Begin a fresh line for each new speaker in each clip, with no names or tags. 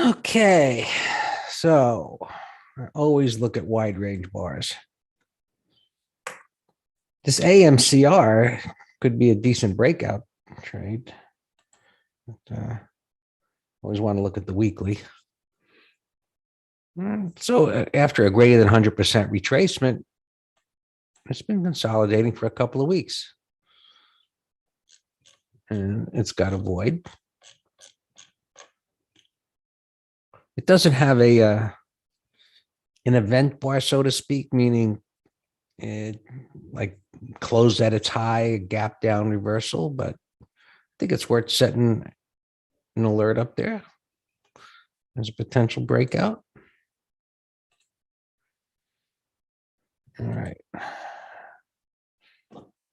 Okay, so I always look at wide range bars. This AMCR could be a decent breakout trade. But, always want to look at the weekly. So after a greater than 100% retracement, it's been consolidating for a couple of weeks. And it's got a void. It doesn't have an event bar, so to speak, meaning it like closed at its high, gap down reversal, but I think it's worth setting an alert up there as a potential breakout. All right.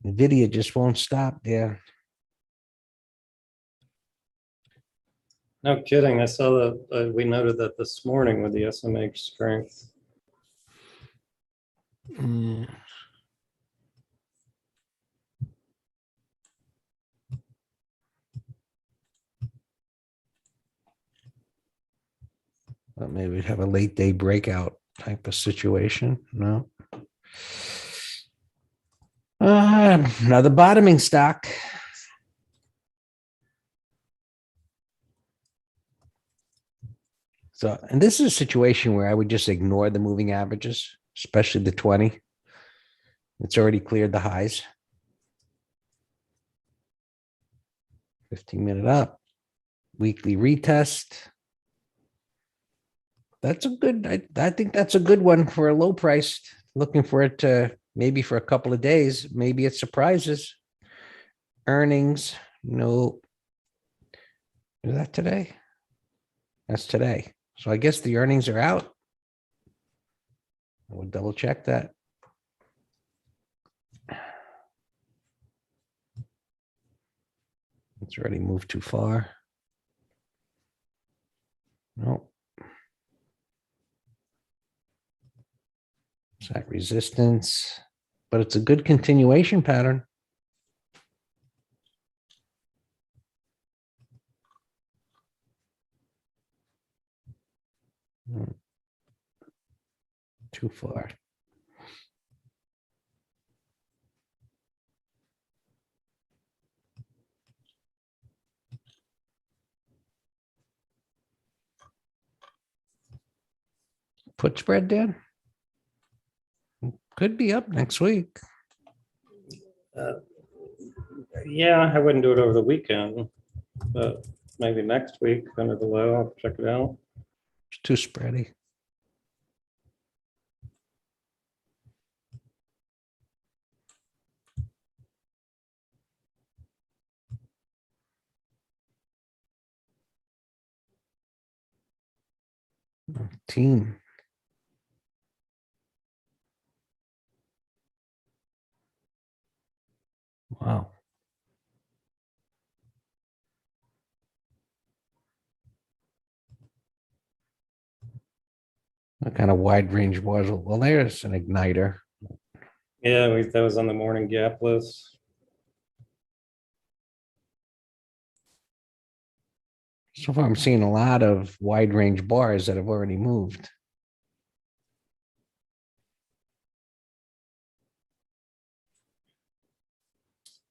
NVIDIA just won't stop there.
No kidding. I saw that we noted that this morning with the SMH strength.
But maybe we'd have a late day breakout type of situation. No. Another bottoming stock. So, and this is a situation where I would just ignore the moving averages, especially the 20. It's already cleared the highs. 15-minute up, weekly retest. That's a good, I think that's a good one for a low priced. Looking for it to maybe for a couple of days. Maybe it surprises. Earnings, no. Is that today? That's today. So I guess the earnings are out. I would double check that. It's already moved too far. No. It's at resistance, but it's a good continuation pattern. Too far. Put spread, Dan? Could be up next week.
Yeah, I wouldn't do it over the weekend, but maybe next week under the low. I'll check it out.
It's too spready. Team. Wow. What kind of wide range was it? Well, there's an igniter.
Yeah, that was on the morning gap list.
So far, I'm seeing a lot of wide range bars that have already moved.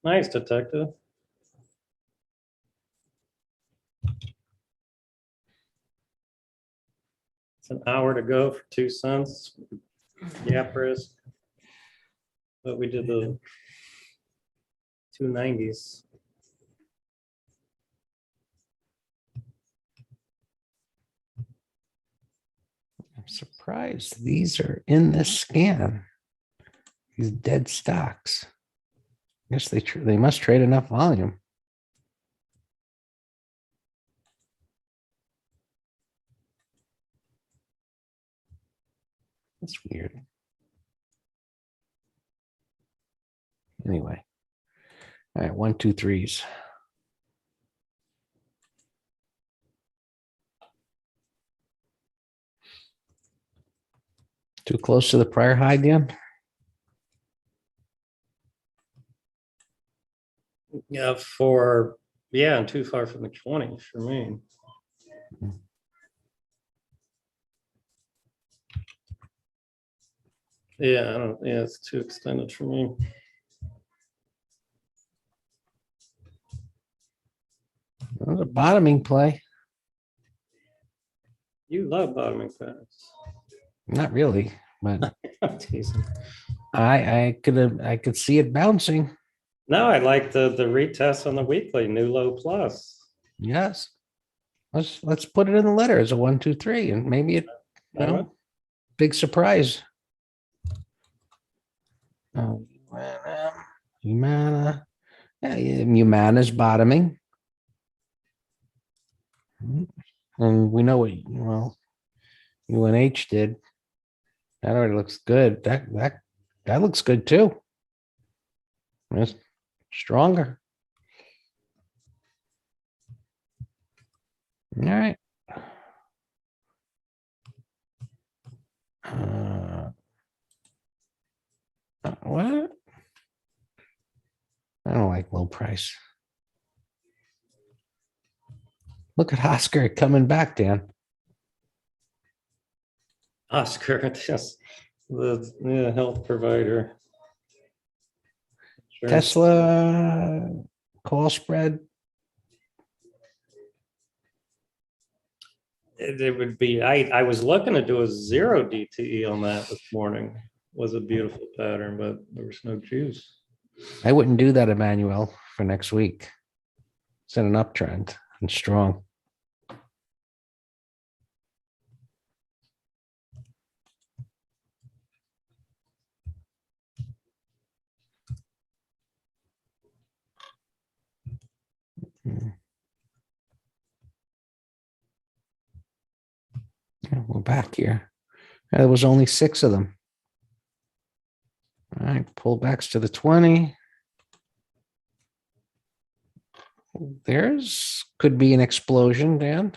Nice, detective. It's an hour to go for 2 cents. Gap risk. But we did the 290s.
I'm surprised these are in this scan. These dead stocks. I guess they must trade enough volume. That's weird. Anyway. All right, 1, 2, 3s. Too close to the prior high, Dan?
Yeah, and too far from the 20 for me. Yeah, I don't, yeah, it's too extended for me.
That was a bottoming play.
You love bottoming pads.
Not really, but
I'm teasing.
I could see it bouncing.
No, I like the retest on the weekly, new low plus.
Yes. Let's put it in the letter as a 1, 2, 3, and maybe it, you
I would.
know, big surprise. Humana. Yeah, Humana's bottoming. And we know what, well, UNH did. That already looks good. That looks good too. It's stronger. All right. What? I don't like low price. Look at Oscar coming back, Dan.
Oscar, just the health provider. Sure.
Tesla call spread.
It would be, I was looking to do a 0 DTE on that this morning. Was a beautiful pattern, but there was no juice.
I wouldn't do that, Emmanuel, for next week. It's in an uptrend and strong. Yeah, we're back here. There was only 6 of them. All right, pullbacks to the 20. There's could be an explosion, Dan.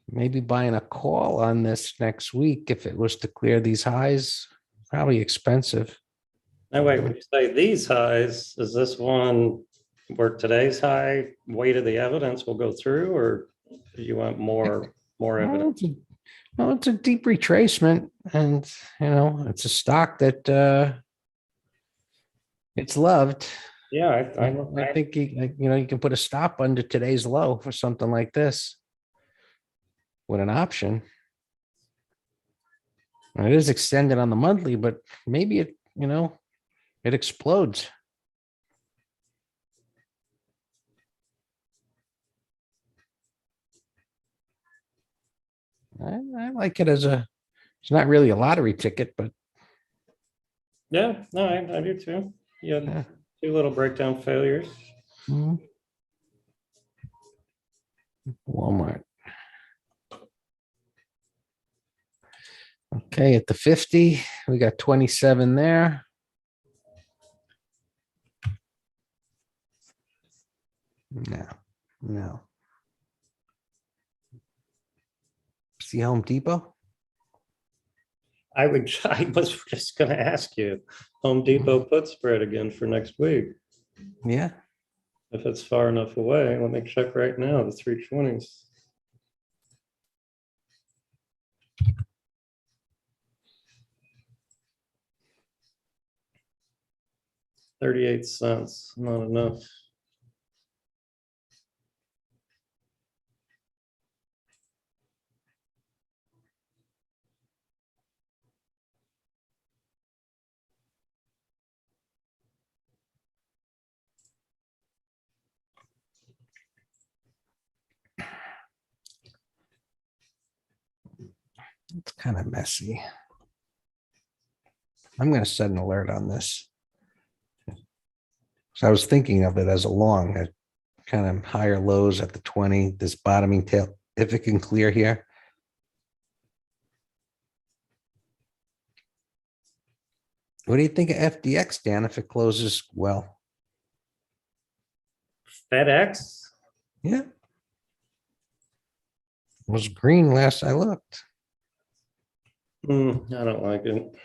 Maybe buying a call on this next week if it was to clear these highs. Probably expensive.
Now, wait, when you say these highs, is this one where today's high weight of the evidence will go through, or do you want more
Well,
evidence?
it's a deep retracement, and it's a stock that it's loved.
Yeah,
I think you can put a stop under today's low for something like this with an option. And it is extended on the monthly, but maybe it explodes. I like it as it's not really a lottery ticket, but
yeah, no, I do too. You had
yeah.
2 little breakdown failures.
Mhm. Walmart. Okay, at the 50, we got 27 there. No. See Home Depot?
I was just gonna ask you, Home Depot put spread again for next week.
Yeah.
If it's far enough away, let me check right now, the 320s. 38 cents, not enough.
It's kind of messy. I'm going to set an alert on this. So I was thinking of it as a long, at kind of higher lows at the 20, this bottoming tail, if it can clear here. What do you think of FDX, Dan, if it closes well?
FedEx?
Yeah. It was green last I looked.
I don't like it.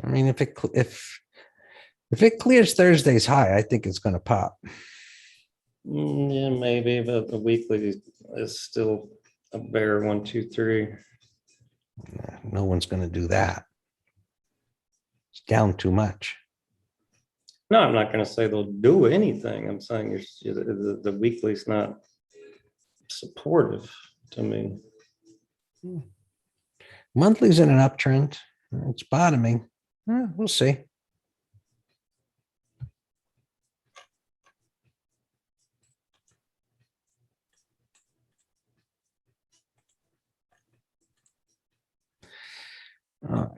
I mean, if it clears Thursday's high, I think it's going to pop.
Yeah, maybe, but the weekly is still a bear 1, 2, 3.
No one's going to do that. It's down too much.
No, I'm not gonna say they'll do anything. I'm saying the weekly's not supportive to me.
Monthly's in an uptrend. It's bottoming. We'll see. All right.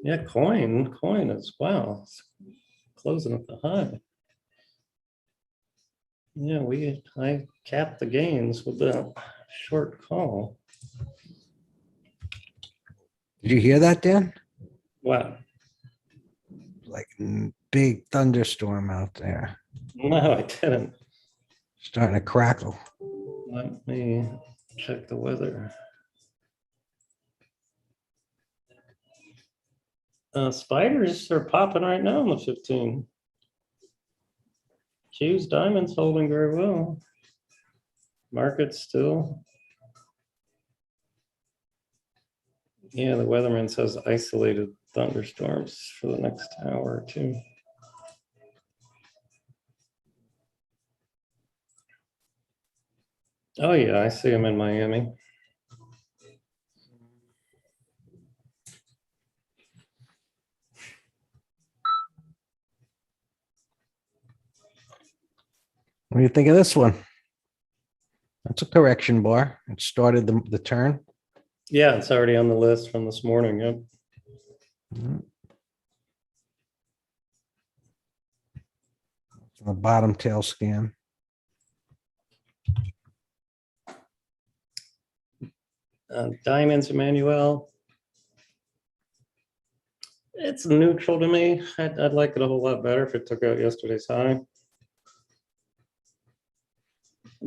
Yeah, coin as well. It's closing at the high. Yeah, I capped the gains with that short call.
Did you hear that, Dan?
Wow.
Like big thunderstorm out there.
No, I didn't.
Starting to crackle.
Let me check the weather. Spiders are popping right now on the 15. Q's diamonds holding very well. Market still. Yeah, the weatherman says isolated thunderstorms for the next hour or two. Oh yeah, I see them in Miami.
What do you think of this one? That's a correction bar. It started the turn.
Yeah, it's already on the list from this morning. Yep.
The bottom tail scan.
Diamonds, Emmanuel. It's neutral to me. I'd like it a whole lot better if it took out yesterday's high.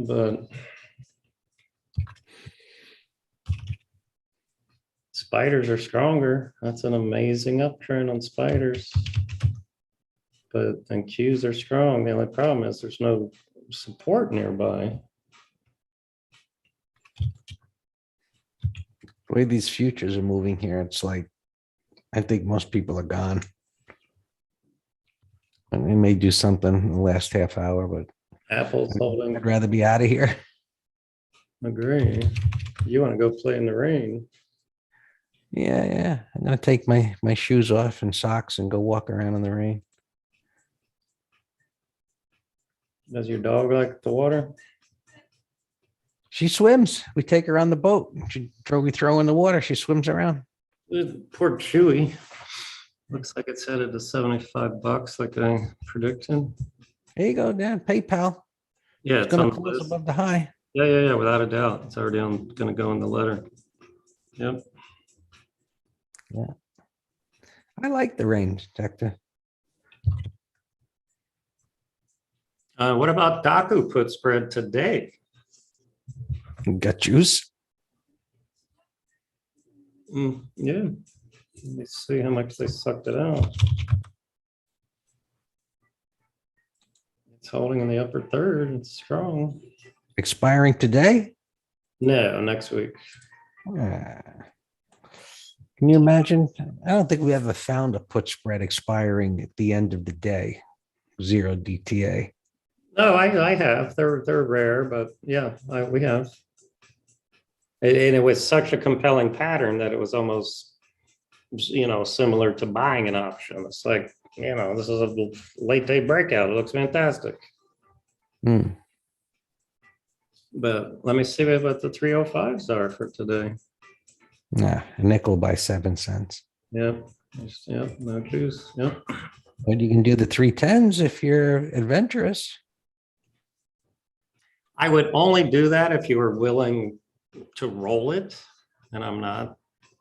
But spiders are stronger. That's an amazing uptrend on spiders. But and Qs are strong. The only problem is there's no support nearby.
The way these futures are moving here, it's like I think most people are gone. And they may do something in the last half hour, but
Apple's holding.
I'd rather be out of here.
Agree. You want to go play in the rain.
Yeah. I'm gonna take my shoes off and socks and go walk around in the rain.
Does your dog like the water?
She swims. We take her on the boat. We throw in the water. She swims around.
Poor Chewy. Looks like it's headed to $75 like I predicted.
There you go, Dan. PayPal.
Yeah,
It's gonna close above the high.
Yeah, without a doubt. It's already gonna go in the letter. Yep.
Yeah. I like the rain detector.
What about Daku put spread today?
Got juice.
Yeah. Let me see how much they sucked it out. It's holding in the upper third. It's strong.
Expiring today?
No, next week.
Can you imagine? I don't think we ever found a put spread expiring at the end of the day. 0 DTA.
No, I have. They're rare, but yeah, we have. And it was such a compelling pattern that it was almost, similar to buying an option. It's like, this is a late day breakout. It looks fantastic. But let me see what the 305s are for today.
Nah, a nickel by 7 cents.
Yep. Yep. No juice. Yep.
But you can do the 310s if you're adventurous.
I would only do that if you were willing to roll it, and I'm not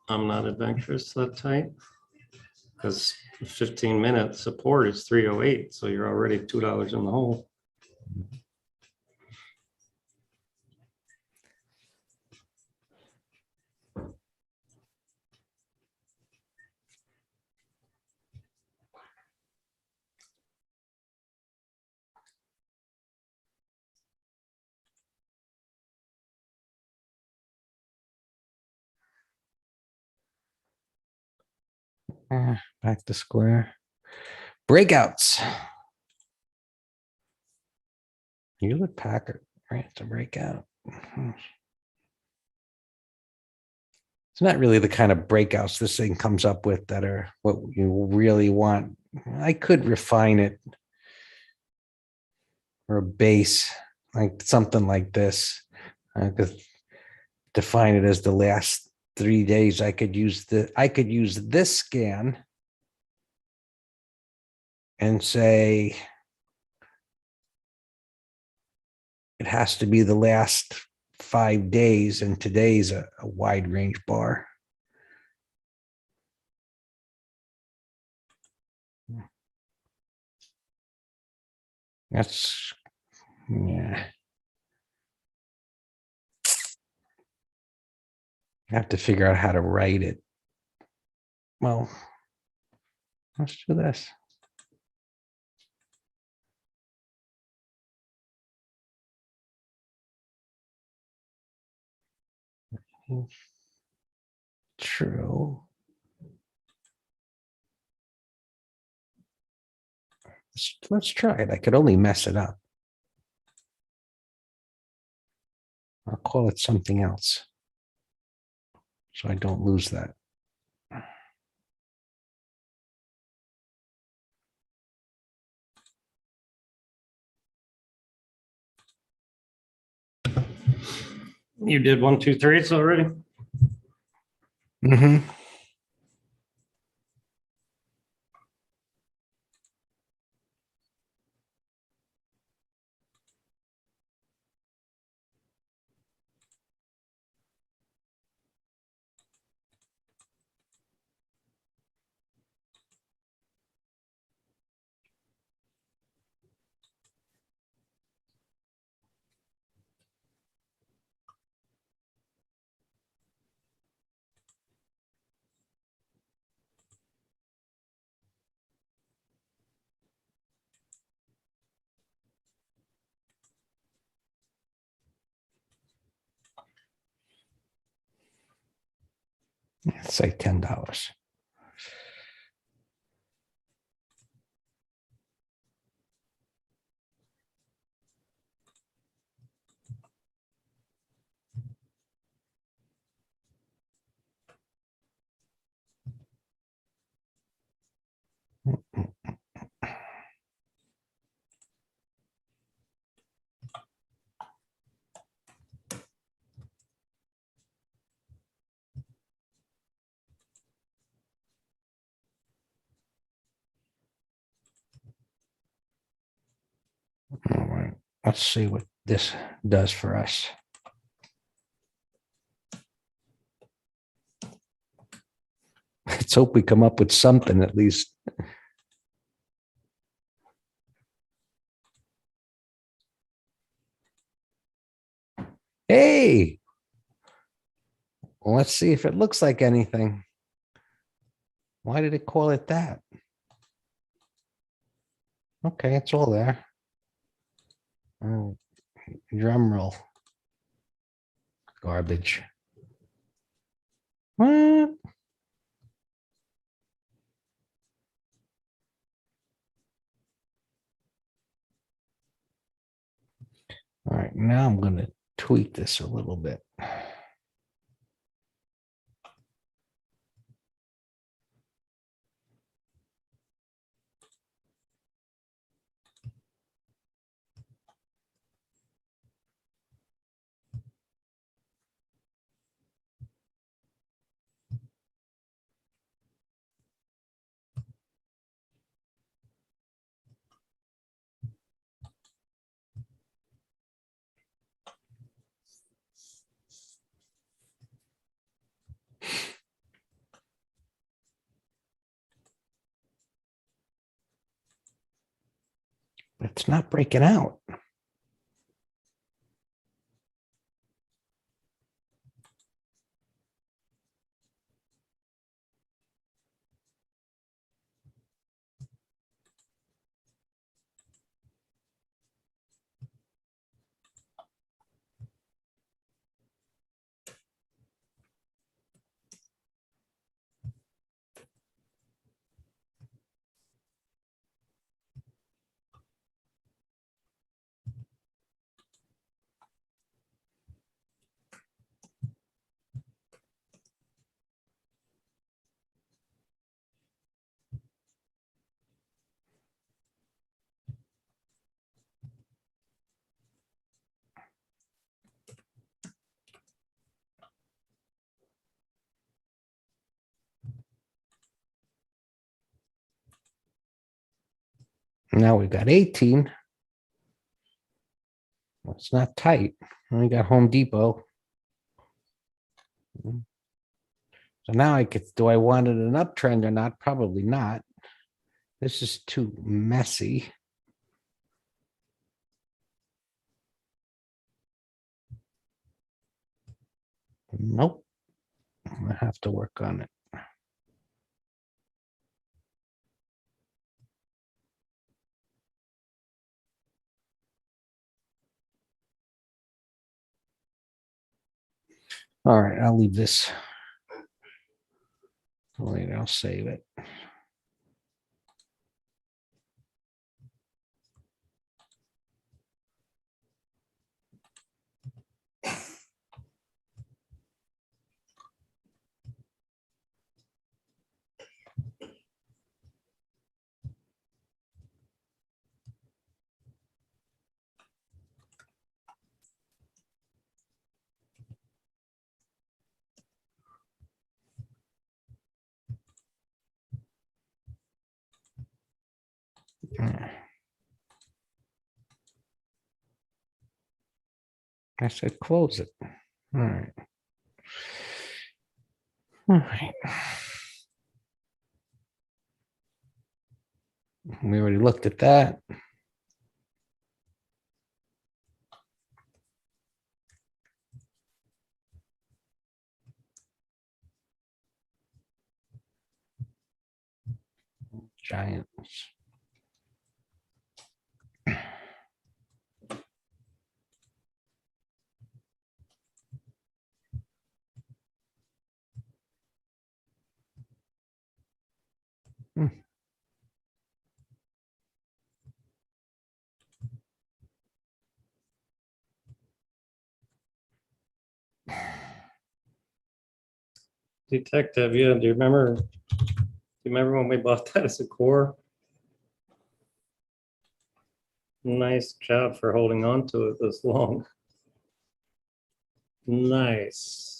adventurous that tight, because 15-minute support is 308, so you're already $2 in the hole.
Back to square. Breakouts. Hewlett Packard, right? It's a breakout. It's not really the kind of breakouts this thing comes up with that are what you really want. I could refine it or a base, like something like this. I could define it as the last 3 days. I could use this scan and say it has to be the last 5 days, and today's a wide range bar. That's, yeah. I have to figure out how to write it. Well, let's do this. True. Let's try it. I could only mess it up. I'll call it something else, so I don't lose that.
You did 1, 2, 3s already?
Mm-hmm. Let's say $10. All right. Let's see what this does for us. Let's hope we come up with something at least. Hey, well, let's see if it looks like anything. Why did it call it that? Okay, it's all there. Oh, drum roll. Garbage. What? All right, now I'm going to tweak this a little bit. It's not breaking out. Now we've got 18. Well, it's not tight. We got Home Depot. So now I could, do I want it an uptrend or not? Probably not. This is too messy. Nope. I have to work on it. All right, I'll leave this. Wait, I'll save it. I said close it. All right. All right. We already looked at that. Giants.
Detective, yeah, do you remember when we bought that as a core? Nice job for holding on to it this long. Nice.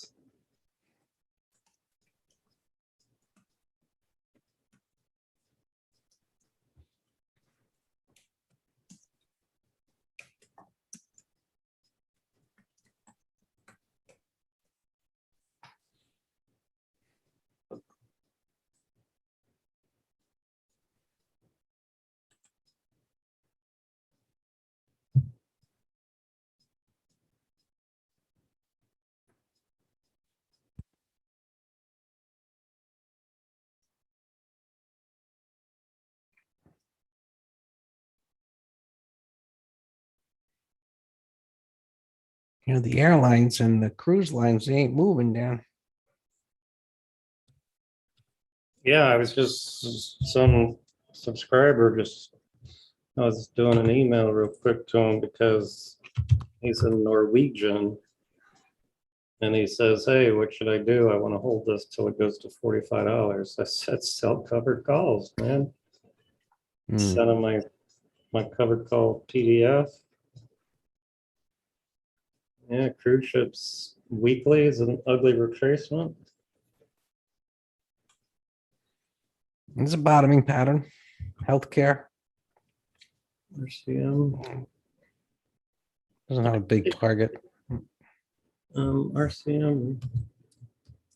You know, the airlines and the cruise lines, they ain't moving down.
Yeah, I was just some subscriber just, I was doing an email real quick to him because he's a Norwegian. And he says, hey, what should I do? I want to hold this till it goes to $45. I said, sell covered calls, man. Send him my covered call PDF. Yeah, cruise ships weekly is an ugly retracement.
It's a bottoming pattern. Healthcare
RCM.
doesn't have a big target.
RCM.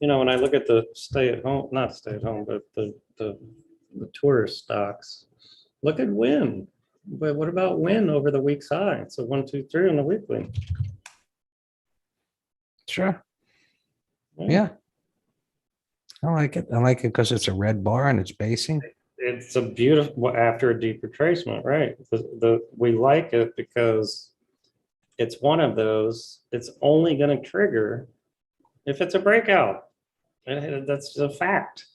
You know, when I look at the stay at home, not stay at home, but the tourist stocks, look at Win. But what about Win over the week's high? It's a 1, 2, 3 on the weekly.
Sure. Yeah. I like it. I like it because it's a red bar and it's basing.
It's a beautiful, after a deep retracement, right? We like it because it's one of those, it's only going to trigger if it's a breakout. That's a fact.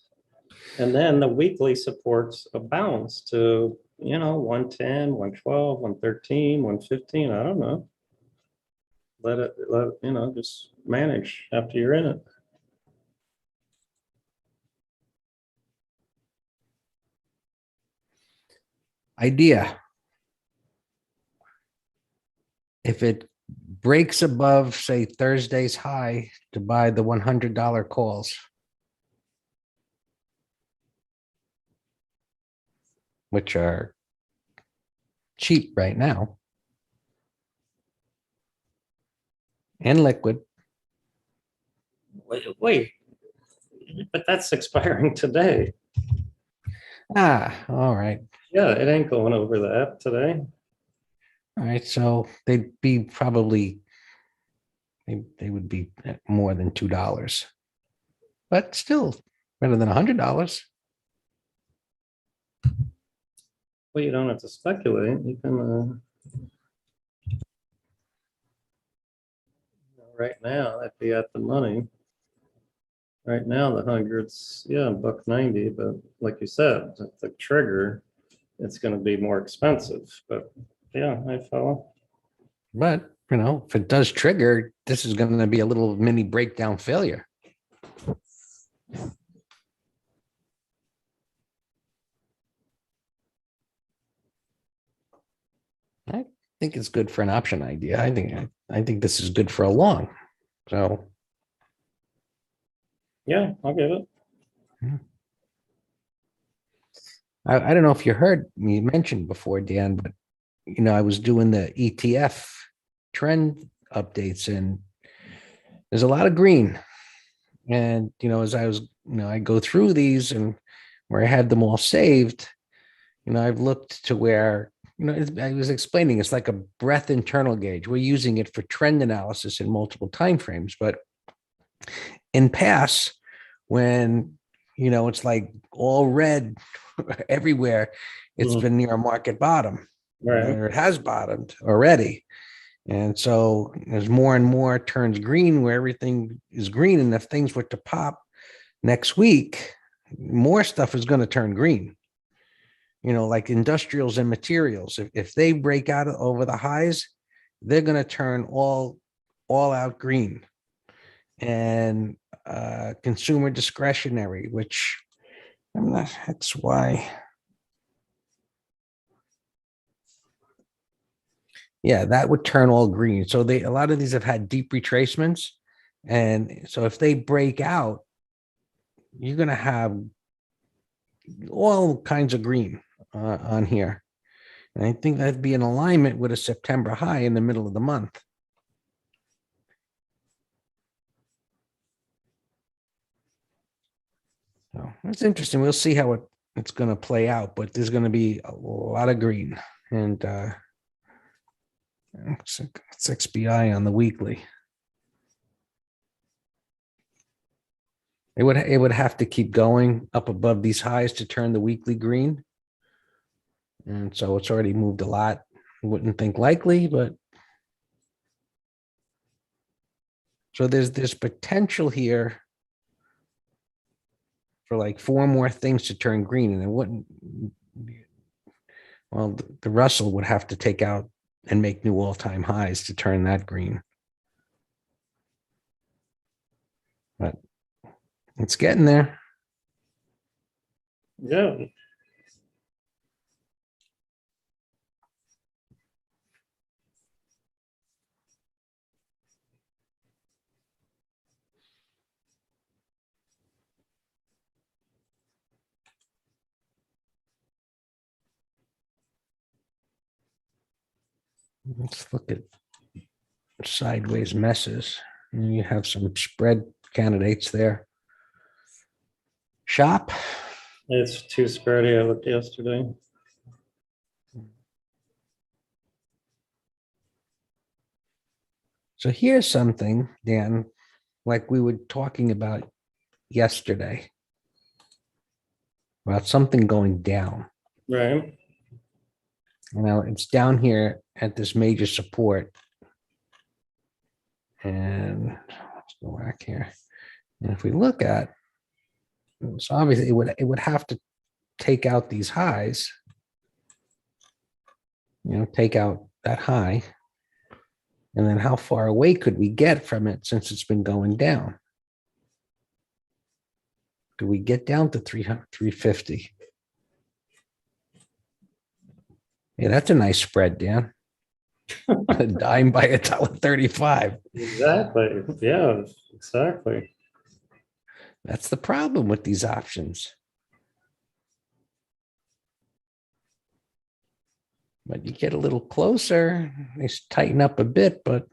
And then the weekly supports a bounce to, 110, 112, 113, 115. I don't know. Let it, just manage after you're in it.
Idea. If it breaks above, say, Thursday's high, to buy the $100 calls, which are cheap right now. And liquid.
Wait, but that's expiring today.
All right.
Yeah, it ain't going over that today.
All right. So they'd be probably, they would be at more than $2, but still better than $100.
Well, you don't have to speculate. You can, right now, that'd be at the money. Right now, the hundreds, yeah, $1.90, but like you said, the trigger, it's gonna be more expensive, but yeah, I follow.
But, if it does trigger, this is going to be a little mini breakdown failure. I think it's good for an option idea. I think this is good for a long. So
Yeah, I'll give it.
I don't know if you heard me mention before, Dan, but I was doing the ETF trend updates, and there's a lot of green. And as I was, I go through these, and where I had them all saved, I've looked to where, I was explaining it's like a breadth internal gauge. We're using it for trend analysis in multiple timeframes, but in past, when it's like all red everywhere, it's
Mhm.
been near a market bottom,
Right,
or it has bottomed already. And so as more and more turns green, where everything is green, and if things were to pop next week, more stuff is going to turn green. Like industrials and materials. If they break out over the highs, they're going to turn all out green. And consumer discretionary, which I'm not, that's why. Yeah, that would turn all green. So a lot of these have had deep retracements. And so if they break out, you're going to have all kinds of green on here. And I think that'd be in alignment with a September high in the middle of the month. So it's interesting. We'll see how it's going to play out, but there's going to be a lot of green. And it's XBI on the weekly. It would have to keep going up above these highs to turn the weekly green. And so it's already moved a lot. Wouldn't think likely, but so there's potential here for like 4 more things to turn green, and it wouldn't. Well, the Russell would have to take out and make new all-time highs to turn that green. But it's getting there.
yeah.
Let's look at sideways messes. And you have some spread candidates there. Shop.
It's too spready. I looked yesterday.
So here's something, Dan, like we were talking about yesterday, about something going down.
Right.
It's down here at this major support. And let's go back here. And if we look at, so obviously it would have to take out these highs, take out that high. And then how far away could we get from it since it's been going down? Could we get down to 350? Yeah, that's a nice spread, Dan. A dime by $1.35.
Exactly. Yeah, exactly.
That's the problem with these options. But you get a little closer, they tighten up a bit, but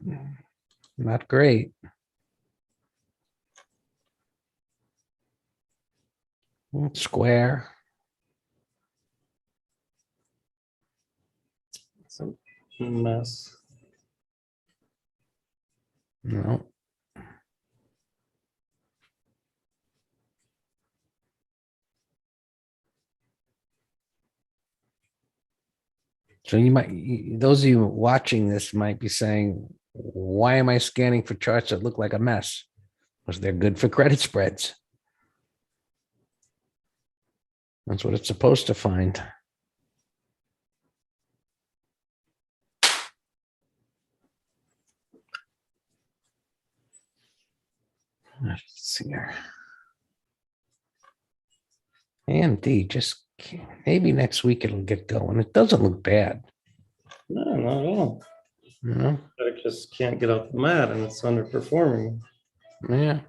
not great. Square.
It's a mess.
No. So you might, those of you watching this might be saying, why am I scanning for charts that look like a mess? Because they're good for credit spreads. That's what it's supposed to find. Let's see here. AMD just maybe next week it'll get going. It doesn't look bad,
No, not at all.
you know?
But it just can't get off the mat and it's underperforming.
Yeah.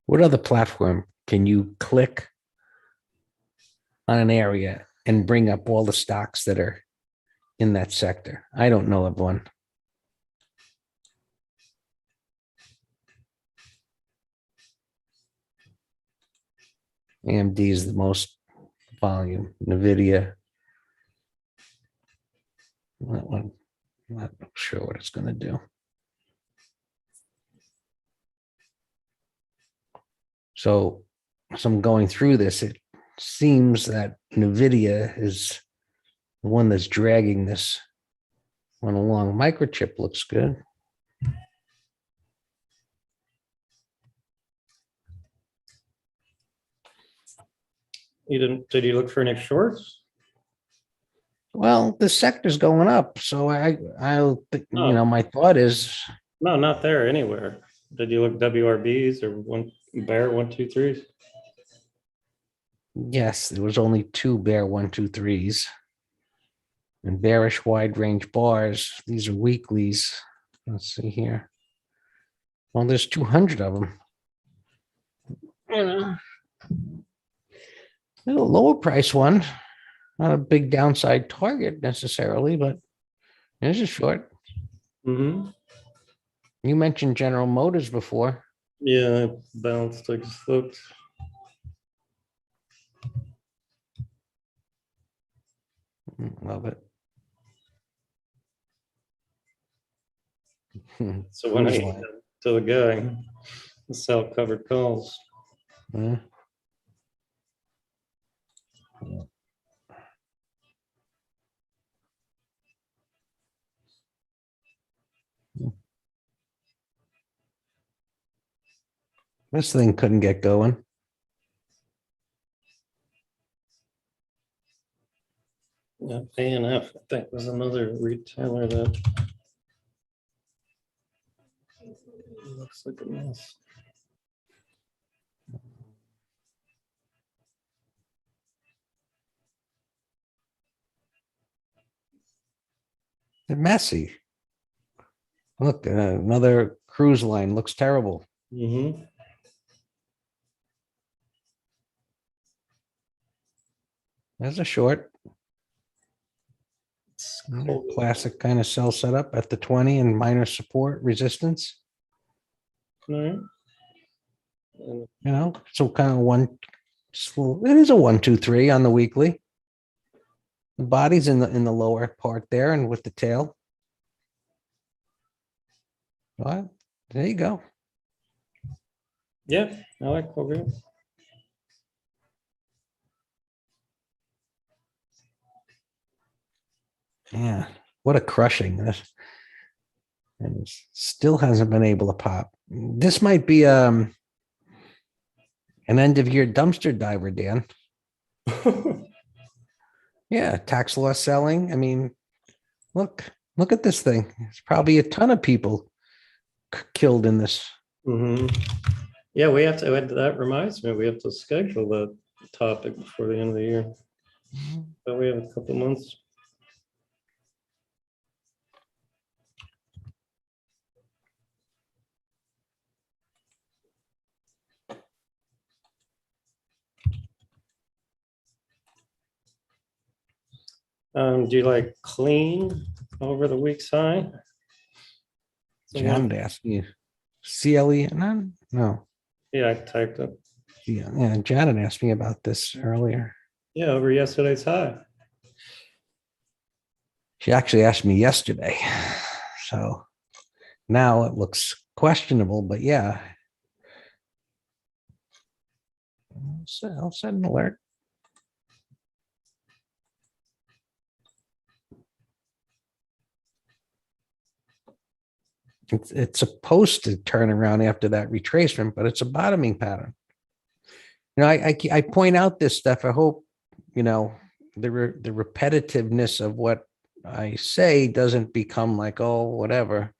What other platform can you click on an area and bring up all the stocks that are in that sector? I don't know of one. AMD is the most volume. NVIDIA. That one, I'm not sure what it's going to do. So as I'm going through this, it seems that NVIDIA is the one that's dragging this one along. Microchip looks good.
Did you look for any shorts?
Well, the sector's going up, so I'll think, you know, my thought is,
No, not there anywhere. Did you look WRBs or one bear 123s?
yes, there was only two bear 1, 2, 3s. And bearish wide range bars. These are weeklies. Let's see here. Well, there's 200 of them. There's a lower price one. Not a big downside target necessarily, but there's a short.
Mm-hmm.
You mentioned General Motors before.
Yeah, it bounced. I just looked.
Love it.
So when I
Cruise line.
to the guy, sell covered calls.
Yeah. This thing couldn't get going.
Yeah, ANF, I think, was another retailer that looks like a mess.
They're messy. Look, another cruise line looks terrible.
Mm-hmm.
There's a short.
It's cold.
Classic kind of sell setup at the 20 and minor support resistance.
All right. And
You know, so kind of one. It is a 1, 2, 3 on the weekly. The body's in the lower part there, and with the tail. What? There you go.
yeah, I like Colgate.
Yeah, what a crushing this. And still hasn't been able to pop. This might be an end of year dumpster diver, Dan. Yeah, tax loss selling. I mean, look at this thing. There's probably a ton of people killed in this.
Mm-hmm. Yeah, we have to, that reminds me, we have to schedule that topic before the end of the year. But we have a couple months. Do you like clean over the weak side? So
John asked me, CLE, none? No.
yeah, I typed it.
Yeah, Janet asked me about this earlier.
Yeah, over yesterday's high.
She actually asked me yesterday. So now it looks questionable, but yeah. I'll set an alert. It's supposed to turn around after that retracement, but it's a bottoming pattern. You know, I point out this stuff. I hope, you know, the repetitiveness of what I say doesn't become like, oh, whatever.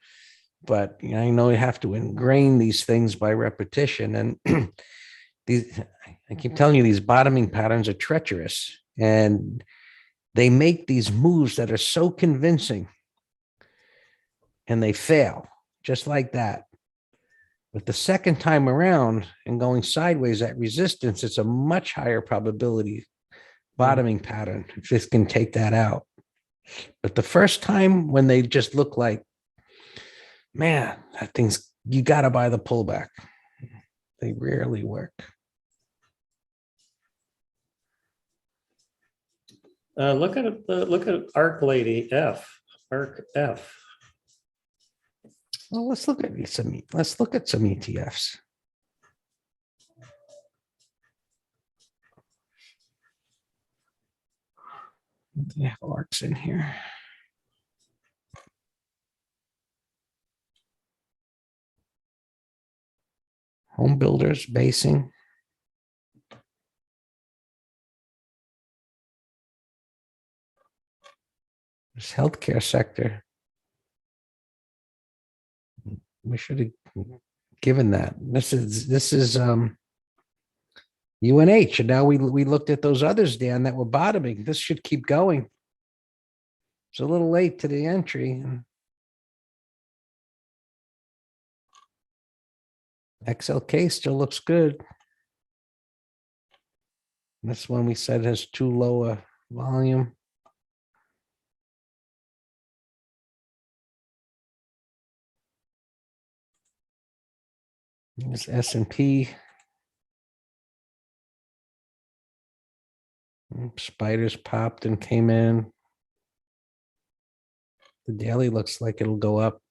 But you know, I know you have to ingrain these things by repetition. And these, I keep telling you, these bottoming patterns are treacherous, and they make these moves that are so convincing, and they fail just like that. But the second time around and going sideways at resistance, it's a much higher probability bottoming pattern if this can take that out. But the first time when they just look like, man, that thing's, you got to buy the pullback. They rarely work.
Look at Arc Lady F, Arc F.
Well, let's look at some ETFs. They have ARCs in here. Home builders, basing. This healthcare sector. We should have given that. This is UNH, and now we looked at those others, Dan, that were bottoming. This should keep going. It's a little late to the entry. XLK still looks good. This one we said has too low a volume. This S&P. Spiders popped and came in. The daily looks like it'll go up.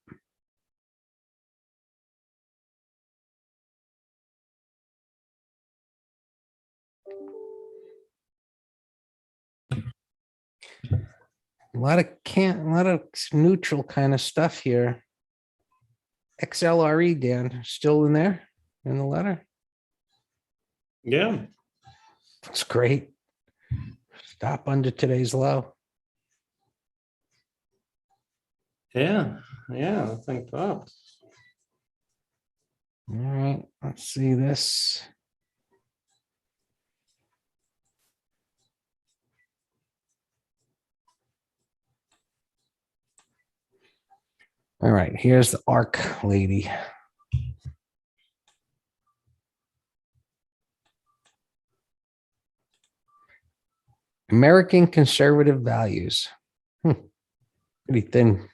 A lot of neutral kind of stuff here. XLRE, Dan, still in there in the letter?
Yeah.
Looks great. Stop under today's low.
Yeah, I think that.
All right, let's see this. All right, here's the ARC lady. American conservative values. Pretty thin.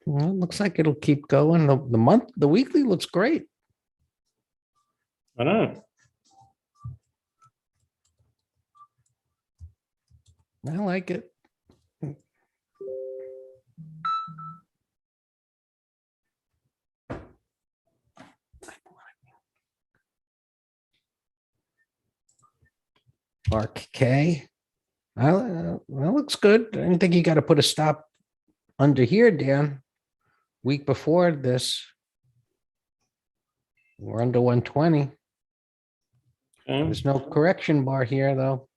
Well, it looks like it'll keep going. The weekly looks great.
I know.
I like it. ARC K. That looks good. I don't think you got to put a stop under here, Dan. Week before this, we're under 120.
Okay.
There's no correction bar here, though.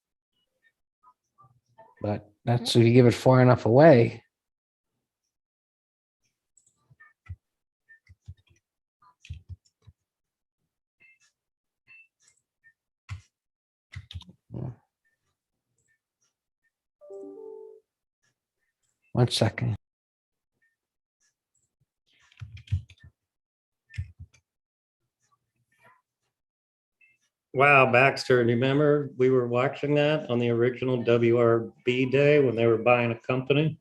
But that's if you give it far enough away. One second.
Wow, Baxter, do you remember we were watching that on the original WRB day when they were buying a company?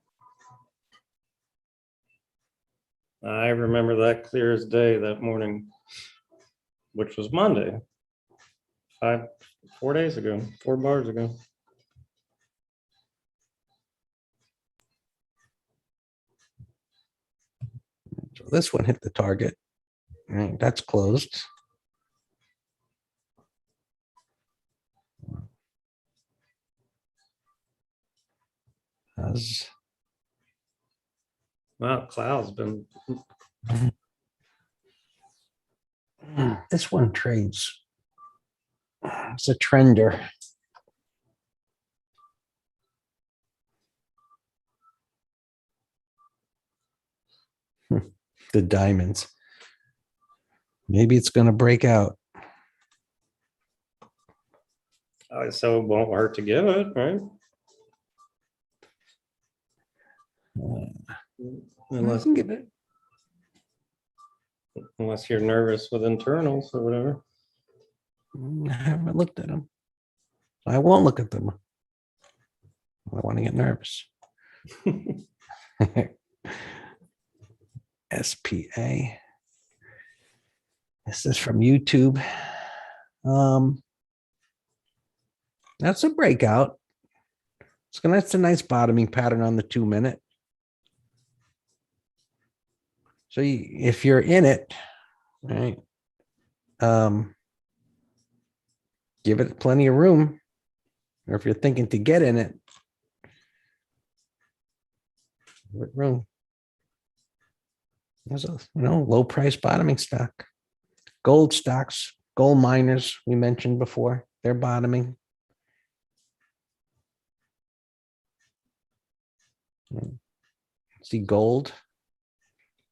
I remember that clear as day that morning, which was Monday, 4 days ago, 4 bars ago.
So this one hit the target. All right, that's closed. As
Wow, cloud's been,
this one trades. It's a trender. The diamonds. Maybe it's going to break out.
so it won't hurt to give it, right?
I can give it.
Unless you're nervous with internals or whatever.
I haven't looked at them. I won't look at them. I want to get nervous. SPA. This is from YouTube. That's a breakout. That's a nice bottoming pattern on the 2-minute. So if you're in it, right, give it plenty of room. Or if you're thinking to get in it, give it room. There's a low price bottoming stock. Gold stocks, gold miners, we mentioned before, they're bottoming. See gold.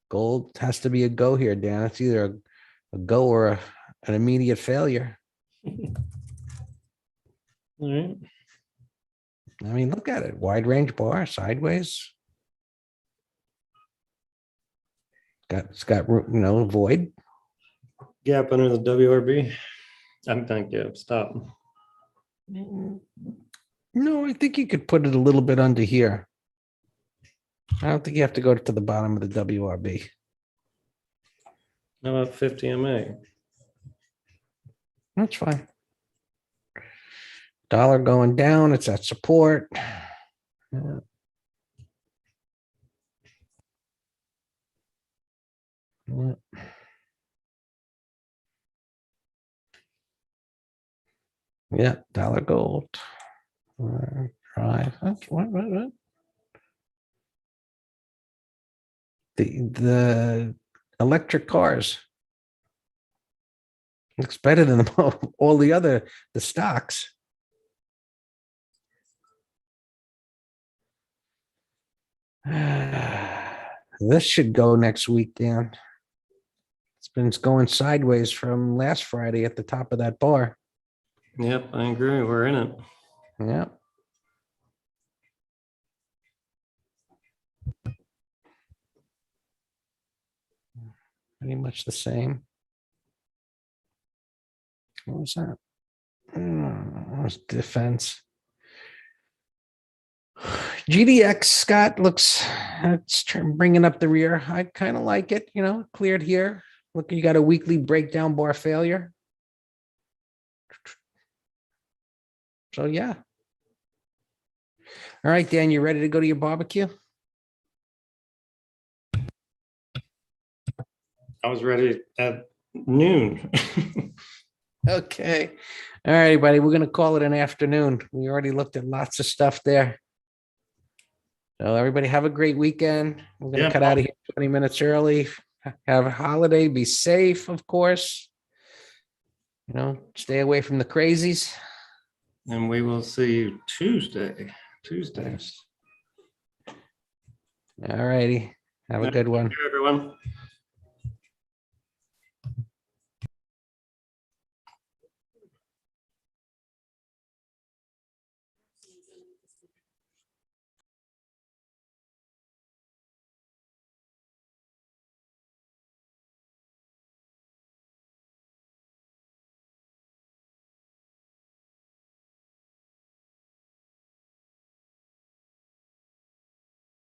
Gold has to be a go here, Dan. It's either a go or an immediate failure.
All right.
I mean, look at it. Wide range bar, sideways. It's got void.
Gap under the WRB. I'm thinking, yeah, stop.
No, I think you could put it a little bit under here. I don't think you have to go to the bottom of the WRB.
How about 50 MA?
That's fine. Dollar going down, it's at support. Yeah. Yeah. Yeah, dollar gold. Right. What? The electric cars looks better than all the stocks. This should go next week, Dan. It's going sideways from last Friday at the top of that bar.
Yep, I agree. We're in it.
Yeah. Pretty much the same. What was that? Was defense. GDX, Scott, looks, it's bringing up the rear. I kind of like it, cleared here. Look, you got a weekly breakdown bar failure. So, yeah. All right, Dan, you ready to go to your barbecue?
I was ready at noon.
Okay. All right, buddy. We're going to call it an afternoon. We already looked at lots of stuff there. So everybody have a great weekend. We're going to cut out of here 20 minutes early. Have a holiday. Be safe, of course. Stay away from the crazies.
And we will see you Tuesday.
All righty. Have a good one.
Thank you, everyone.